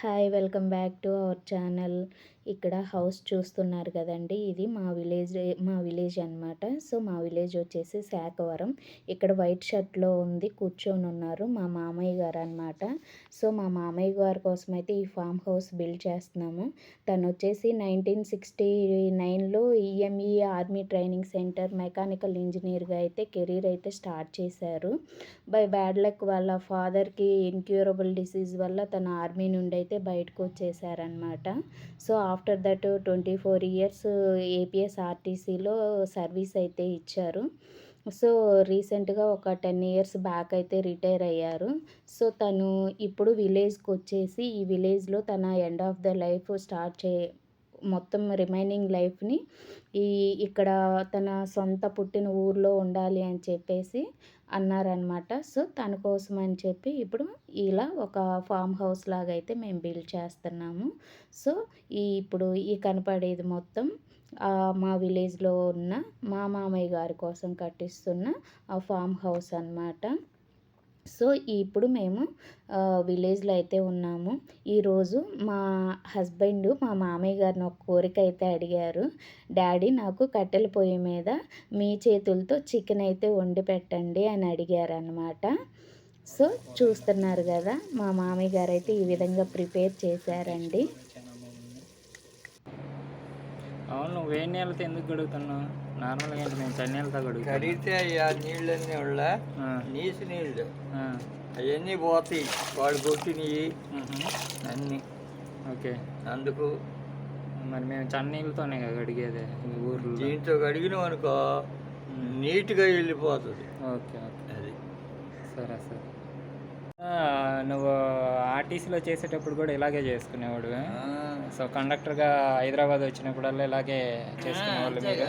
Hi welcome back to our channel. ఇక్కడ house చూస్తున్నారు కదండి, ఇది మా విలేజ్ అనమాట. సో మా విలేజ్ వచ్చేసి శాఖవరం. ఇక్కడ వైట్ షర్ట్లో ఉంది కూర్చొని ఉన్నారు మా మామయ్య గారు అనమాట. సో మా మామయ్య గారి కోసం అయితే ఈ ఫామ్ హౌస్ బిల్డ్ చేస్తున్నాము. తను వచ్చేసి 1969లో EME army training centre mechanical ఇంజనీర్గా అయితే కెరీర్ అయితే స్టార్ట్ చేశారు. బై బ్యాడ్ లక్ వాళ్ళ ఫాదర్కి ఇన్క్యూరబుల్ డిసీజ్ వల్ల తన ఆర్మీ నుండి అయితే బయటకు వచ్చేసారనమాట. సో ఆఫ్టర్ దట్ 24 ఇయర్స్ ఏపీఎస్ఆర్టీసీలో సర్వీస్ అయితే ఇచ్చారు. సో రీసెంట్గా ఒక 10 ఇయర్స్ బ్యాక్ అయితే రిటైర్ అయ్యారు. సో తను ఇప్పుడు విలేజ్కి వచ్చేసి ఈ విలేజ్లో తన ఎండ్ ఆఫ్ ద లైఫ్ మొత్తం రిమైనింగ్ లైఫ్ని ఇక్కడ తన సొంత పుట్టిన ఊర్లో ఉండాలి అని చెప్పేసి అన్నారనమాట. సో తన కోసం అని చెప్పి ఇప్పుడు ఇలా ఒక ఫామ్ హౌస్ లాగా అయితే మేము బిల్డ్ చేస్తున్నాము. సో ఇప్పుడు కనపడేది మొత్తం మా విలేజ్లో ఉన్న మా మామయ్య గారి కోసం కట్టిస్తున్న ఆ ఫామ్ హౌస్ అన్నమాట. సో ఇప్పుడు మేము విలేజ్లో అయితే ఉన్నాము. ఈరోజు మా హస్బెండ్ మా మామయ్య గారిని ఒక కోరిక అయితే అడిగారు. డాడీ నాకు కట్టెల పొయ్యి మీద మీ చేతులతో చికెన్ అయితే వండి పెట్టండి అని అడిగారు అన్నమాట. సో చూస్తున్నారు కదా, మా మామయ్య గారు అయితే ఈ విధంగా ప్రిపేర్ చేశారండి. అవును, నువ్వు వేడి నీళ్ళతో ఎందుకు గడుగుతున్నావు? నార్మల్గా ఏంటి, మేము చన్నీళ్ళతో గడుగుతాం. కడిగితే ఆ నీళ్ళన్నీ వాళ్ళ నీసు నీళ్ళు అవన్నీ పోతాయి, వాడు కొట్టినవి అన్నీ. ఓకే, అందుకు మరి మేము చన్నీళ్ళతోనే కదా కడిగేది ఊర్లో. దీంతో కడిగినాం అనుకో నీట్గా వెళ్ళిపోతుంది. ఓకే ఓకే, అది సరే సరే. నువ్వు ఆర్టీసీలో చేసేటప్పుడు కూడా ఇలాగే చేసుకునేవాడు. సో కండక్టర్గా హైదరాబాద్ వచ్చినప్పుడల్లా ఇలాగే చేసుకునేవాళ్ళు మీరు?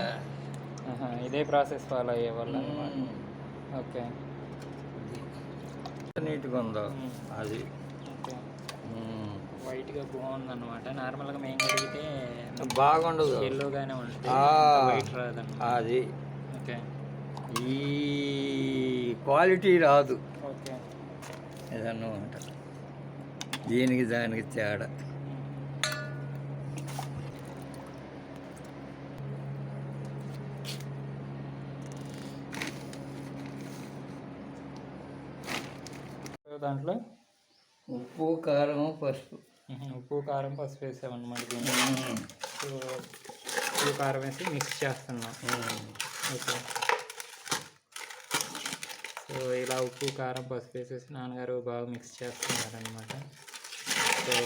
ఇదే ప్రాసెస్ ఫాలో అయ్యేవాళ్ళు అనమాట. ఓకే, నీట్గా ఉందో అది. ఓకే, వైట్గా బాగుందన్నమాట. నార్మల్గా మేము కడిగితే బాగుండదు, ఎల్లోగానే ఉంటుంది, వైట్ రాదన్నమాట. అది ఓకే, ఈ క్వాలిటీ రాదు. ఓకే, ఏదన్నా ఉంటుంది దీనికి దానికి తేడా. దాంట్లో ఉప్పు కారం పసుపు వేసామన్నమాట. సో ఉప్పు కారం వేసి మిక్స్ చేస్తున్నాం. ఓకే, సో ఇలా ఉప్పు కారం పసుపు వేసేసి నాన్నగారు బాగా మిక్స్ చేస్తున్నారనమాట. సో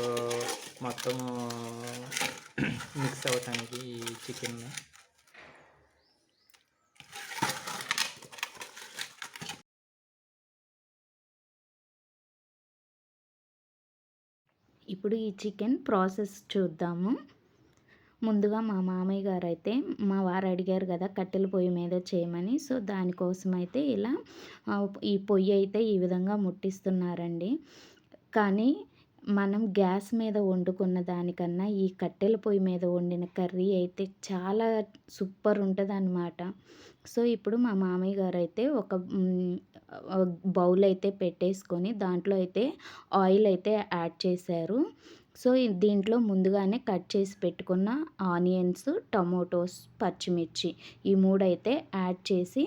మొత్తము మిక్స్ అవ్వటానికి ఈ చికెన్. ఇప్పుడు ఈ చికెన్ ప్రాసెస్ చూద్దాము. ముందుగా మా మామయ్య గారు అయితే మా వారు అడిగారు కదా కట్టెల పొయ్యి మీద చేయమని. సో దానికోసం అయితే ఇలా ఈ పొయ్యి అయితే ఈ విధంగా ముట్టిస్తున్నారండి. కానీ మనం గ్యాస్ మీద వండుకున్న దానికన్నా ఈ కట్టెల పొయ్యి మీద వండిన కర్రీ అయితే చాలా సూపర్ ఉంటుంది అన్నమాట. సో ఇప్పుడు మా మామయ్య గారు అయితే ఒక బౌల్ అయితే పెట్టేసుకొని దాంట్లో అయితే ఆయిల్ అయితే యాడ్ చేశారు. సో దీంట్లో ముందుగానే కట్ చేసి పెట్టుకున్న ఆనియన్స్, టమోటోస్, పచ్చిమిర్చి ఈ మూడైతే యాడ్ చేసి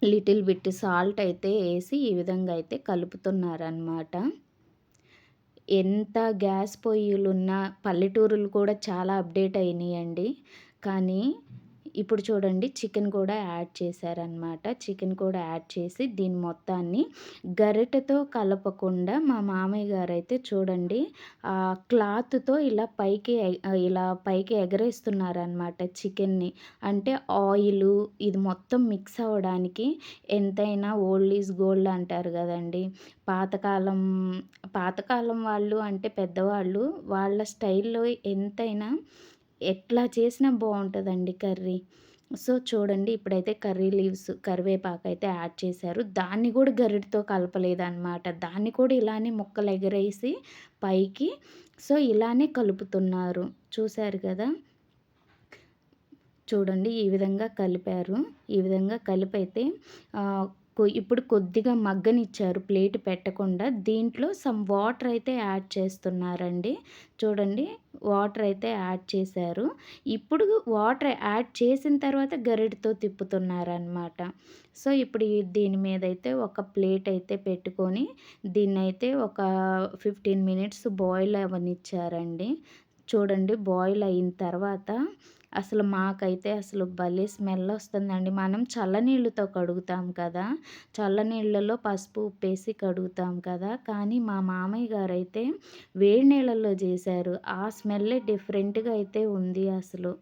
లిటిల్ బిట్ సాల్ట్ అయితే వేసి ఈ విధంగా అయితే కలుపుతున్నారనమాట. ఎంత గ్యాస్ పొయ్యిలున్నా పల్లెటూరులు కూడా చాలా అప్డేట్ అయినాయండి. కానీ ఇప్పుడు చూడండి చికెన్ కూడా యాడ్ చేశారనమాట. చికెన్ కూడా యాడ్ చేసి దీని మొత్తాన్ని గరిటెతో కలపకుండా మా మామయ్య గారు అయితే చూడండి క్లాత్తో ఇలా పైకి ఎగరేస్తున్నారనమాట చికెన్ని. అంటే ఆయిల్ ఇది మొత్తం మిక్స్ అవ్వడానికి. ఎంతైనా ఓల్డ్ ఈజ్ గోల్డ్ అంటారు కదండి. పాతకాలం వాళ్ళు అంటే పెద్దవాళ్ళు వాళ్ళ స్టైల్లో ఎంతైనా ఎట్లా చేసినా బాగుంటుందండి కర్రీ. సో చూడండి ఇప్పుడైతే కరివేపాకు అయితే యాడ్ చేశారు. దాన్ని కూడా గరిటతో కలపలేదన్నమాట. దాన్ని కూడా ఇలానే ముక్కలు ఎగరేసి పైకి సో ఇలానే కలుపుతున్నారు. చూశారు కదా, చూడండి ఈ విధంగా కలిపారు. ఈ విధంగా కలిపైతే ఇప్పుడు కొద్దిగా మగ్గనిచ్చారు ప్లేట్ పెట్టకుండా. దీంట్లో సమ్ వాటర్ అయితే యాడ్ చేస్తున్నారండి. చూడండి, వాటర్ అయితే యాడ్ చేశారు. ఇప్పుడు వాటర్ యాడ్ చేసిన తర్వాత గరిటెతో తిప్పుతున్నారనమాట. సో, ఇప్పుడు దీని మీదైతే ఒక ప్లేట్ అయితే పెట్టుకొని దీన్నైతే ఒక 15 మినిట్స్ బాయిల్ అవ్వనిచ్చారండి. చూడండి, బాయిల్ అయిన తర్వాత అసలు మాకైతే అసలు భలే స్మెల్ వస్తుందండి. మనం చల్లనీళ్ళతో కడుగుతాం కదా! చల్లనీళ్ళలో పసుపు, ఉప్పేసి కడుగుతాం కదా! కానీ మా మామయ్య గారైతే వేడి నీళ్ళల్లో చేశారు. ఆ స్మెల్లే డిఫరెంట్‌గా అయితే ఉంది అసలు.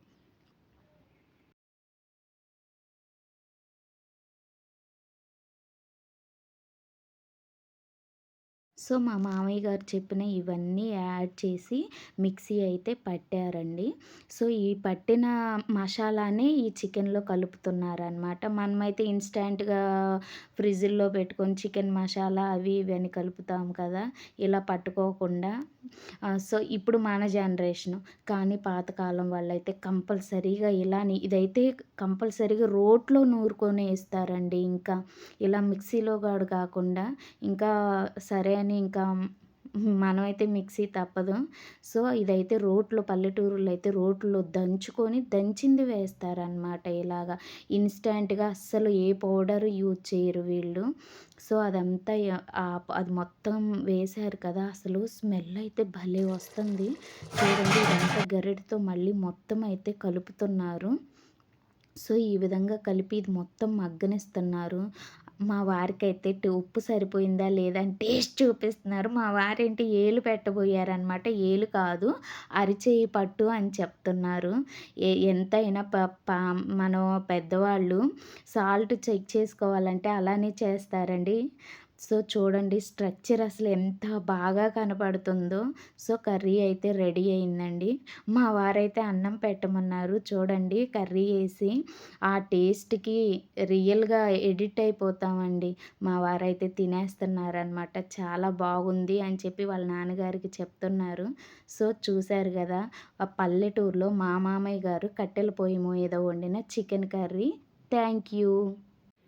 సో, మా మామయ్య గారు చెప్పిన ఇవన్నీ యాడ్ చేసి మిక్సీ అయితే పట్టారండి. సో, ఈ పట్టిన మసాలానే ఈ చికెన్‌లో కలుపుతున్నారనమాట. మనమైతే ఇన్‌స్టాంట్‌గా ఫ్రిడ్జ్‌లో పెట్టుకొని చికెన్ మసాలా అవి ఇవి అని కలుపుతాం కదా! ఇలా పట్టుకోకుండా సో, ఇప్పుడు మన జనరేషను. కానీ పాతకాలం వాళ్ళైతే కంపల్సరీగా ఇదైతే కంపల్సరీగా రోట్లో నూరుకొని ఏస్తారండి ఇంకా. ఇలా మిక్సీలో కాకుండా ఇంకా సరే అని ఇంకా మనమైతే మిక్సీ తప్పదు. సో, ఇదైతే పల్లెటూరులో అయితే రోట్లో దంచుకొని దంచింది వేస్తారనమాట ఇలాగా. ఇన్‌స్టాంట్‌గా అస్సలు ఏ పౌడర్ యూజ్ చేయరు వీళ్ళు. సో, అదంతా అది మొత్తం వేశారు కదా! అసలు స్మెల్ అయితే భలే వస్తుంది. చూడండి, ఇదంతా గరిటెతో మళ్ళీ మొత్తం అయితే కలుపుతున్నారు. సో, ఈ విధంగా కలిపి ఇది మొత్తం మగ్గనిస్తున్నారు. మా వారికైతే ఉప్పు సరిపోయిందా లేదా అని టేస్ట్ చూపిస్తున్నారు. మా వారేంటి ఏలు పెట్టబోయారనమాట. ఏలు కాదు, అరిచెయ్యి పట్టు అని చెప్తున్నారు. ఎంతైనా మనం పెద్దవాళ్ళు సాల్ట్ చెక్ చేసుకోవాలంటే అలానే చేస్తారండి. సో, చూడండి స్ట్రక్చర్ అసలు ఎంత బాగా కనపడుతుందో. సో, కర్రీ అయితే రెడీ అయిందండి. మా వారైతే అన్నం పెట్టమన్నారు. చూడండి, కర్రీ ఏసి ఆ టేస్ట్‌కి రియల్‌గా ఎడిక్ట్ అయిపోతామండి. మా వారైతే తినేస్తున్నారనమాట. చాలా బాగుంది అని చెప్పి వాళ్ళ నాన్నగారికి చెప్తున్నారు. సో, చూసారు గదా! ఆ పల్లెటూరులో మా మామయ్య గారు కట్టెల పొయ్యి మీద వండిన chicken curry. Thank you.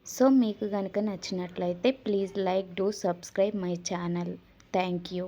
So, మీకు గనక నచ్చినట్లయితే please like, do subscribe my channel. Thank you.